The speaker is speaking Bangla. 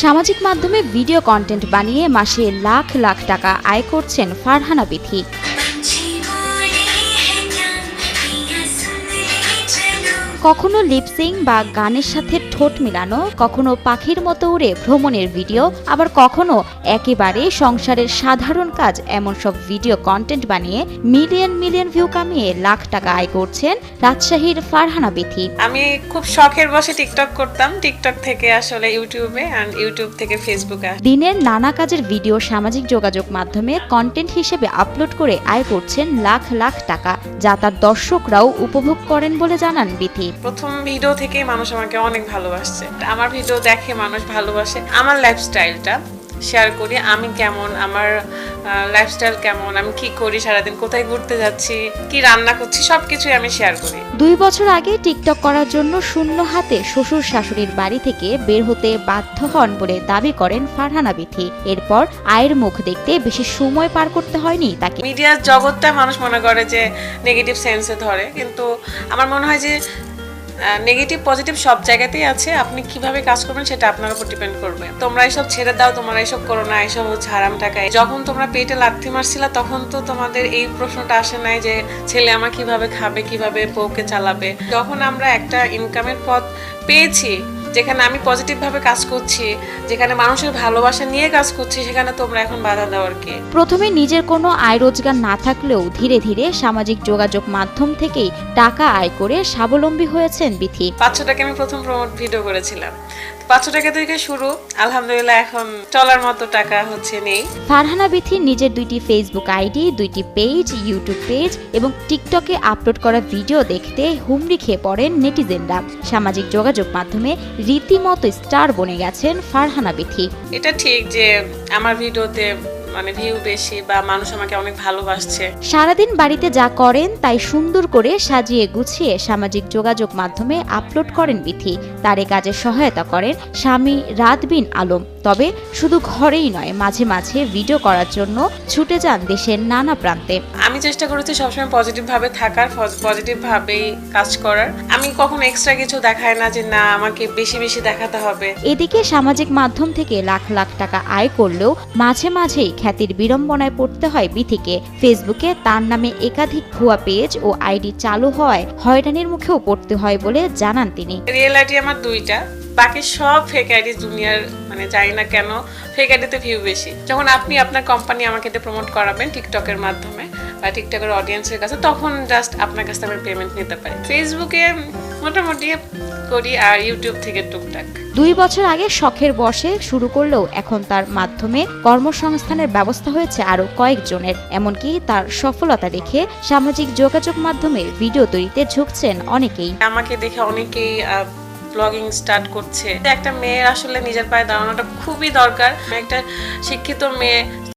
সামাজিক মাধ্যমে ভিডিও কন্টেন্ট বানিয়ে মাসে লাখ লাখ টাকা আয় করছেন ফারহানা বিথি। কখনো লিপসিং বা গানের সাথে ঠোঁট মিলানো, কখনো পাখির মতো উড়ে ভ্রমণের ভিডিও, আবার কখনো একেবারে সংসারের সাধারণ কাজ, এমন সব ভিডিও কন্টেন্ট বানিয়ে মিলিয়ন মিলিয়ন ভিউ কামিয়ে লাখ টাকা আয় করছেন রাজশাহীর ফারহানা বিথি। আমি খুব শখের বসে টিকটক করতাম, টিকটক থেকে আসলে ইউটিউবে, আর ইউটিউব থেকে ফেসবুকে। দিনের নানা কাজের ভিডিও সামাজিক যোগাযোগ মাধ্যমে কন্টেন্ট হিসেবে আপলোড করে আয় করছেন লাখ লাখ টাকা, যা তার দর্শকরাও উপভোগ করেন বলে জানান বিথি। প্রথম ভিডিও থেকে মানুষ আমাকে অনেক ভালোবাসছে, আমার ভিডিও দেখে মানুষ ভালোবাসে। আমার লাইফস্টাইলটা শেয়ার করি, আমি কেমন, আমার লাইফস্টাইল কেমন, আমি কি করি, সারাদিন কোথায় ঘুরতে যাচ্ছি, কি রান্না করছি, সবকিছুই আমি শেয়ার করি। 2 বছর আগে টিকটক করার জন্য শূন্য হাতে শ্বশুর শাশুড়ির বাড়ি থেকে বের হতে বাধ্য হন বলে দাবি করেন ফারহানা বিথি। এরপর আয়ের মুখ দেখতে বেশি সময় পার করতে হয়নি তাকে। মিডিয়ার জগৎটা মানুষ মনে করে যে নেগেটিভ সেন্সে ধরে, কিন্তু আমার মনে হয় যে নেগেটিভ পজিটিভ সব জায়গাতেই আছে। আপনি কিভাবে কাজ করবেন সেটা আপনার উপর ডিপেন্ড করবে। তোমরা এসব ছেড়ে দাও, তোমরা এসব করো না, এসব হচ্ছে হারাম টাকা। যখন তোমরা পেটে লাথি মারছিলা তখন তো তোমাদের এই প্রশ্নটা আসে নাই যে ছেলে আমার কিভাবে খাবে, কিভাবে বউকে চালাবে। যখন আমরা একটা ইনকামের পথ পেয়েছি, যেখানে আমি পজিটিভ ভাবে কাজ করছি, যেখানে মানুষের ভালোবাসা নিয়ে কাজ করছি, সেখানে তোমরা এখন বাধা দেওয়ার কি? প্রথমে নিজের কোনো আয় রোজগার না থাকলেও ধীরে ধীরে সামাজিক যোগাযোগ মাধ্যম থেকেই টাকা আয় করে স্বাবলম্বী হয়েছেন বিথি। 500 টাকা আমি প্রথম প্রমোট ভিডিও করেছিলাম, 500 টাকা থেকে শুরু। আলহামদুলিল্লাহ এখন চলার মতো টাকা হচ্ছে নেই। ফারহানা বিথি নিজের 2টি ফেসবুক আইডি, 2টি পেজ, ইউটিউব পেজ এবং টিকটকে আপলোড করা ভিডিও দেখতে হুমড়ি খেয়ে পড়েন নেটিজেনরা। সামাজিক যোগাযোগ মাধ্যমে রীতিমতো স্টার বনে গেছেন ফারহানা বিথি। এটা ঠিক যে আমার ভিডিওতে মানে ভিউ বেশি বা মানুষ আমাকে অনেক ভালোবাসছে। সারাদিন বাড়িতে যা করেন তাই সুন্দর করে সাজিয়ে গুছিয়ে সামাজিক যোগাযোগ মাধ্যমে আপলোড করেন বিথি। তার এই কাজে সহায়তা করেন স্বামী রাত বিন আলম। তবে শুধু ঘরেই নয়, মাঝে মাঝে ভিডিও করার জন্য ছুটে যান দেশের নানা প্রান্তে। আমি চেষ্টা করেছি সবসময় পজিটিভ ভাবে থাকার, পজিটিভ ভাবেই কাজ করার। আমি কখনো এক্সট্রা কিছু দেখাই না যে না আমাকে বেশি বেশি দেখাতে হবে। এদিকে সামাজিক মাধ্যম থেকে লাখ লাখ টাকা আয় করলেও মাঝে মাঝেই খ্যাতির বিড়ম্বনায় পড়তে হয় বিথিকে। ফেসবুকে তার নামে একাধিক ভুয়া পেজ ও আইডি চালু হওয়ায় হয়রানির মুখেও পড়তে হয় বলে জানান তিনি। রিয়েল আইডি আমার 2টা, বাকি সব ফেক আইডি। দুনিয়ার মানে জানি না কেন ফেক আইডিতে ভিউ বেশি। যখন আপনি আপনার কোম্পানি আমাকে এটা প্রমোট করাবেন টিকটকের মাধ্যমে বা টিকটকের অডিয়েন্সের কাছে, তখন জাস্ট আপনার কাছ থেকে আমি পেমেন্ট নিতে পারি। ফেসবুকে মোটামুটি করি, আর ইউটিউব থেকে টুকটাক। 2 বছর আগে শখের বশে শুরু করলেও এখন তার মাধ্যমে কর্মসংস্থানের ব্যবস্থা হয়েছে আরো কয়েকজনের। এমনকি তার সফলতা দেখে সামাজিক যোগাযোগ মাধ্যমে ভিডিও তৈরিতে ঝুঁকছেন অনেকেই। আমাকে দেখে অনেকেই ব্লগিং স্টার্ট করছে। একটা মেয়ের আসলে নিজের পায়ে দাঁড়ানোটা খুবই দরকার। একটা শিক্ষিত মেয়ে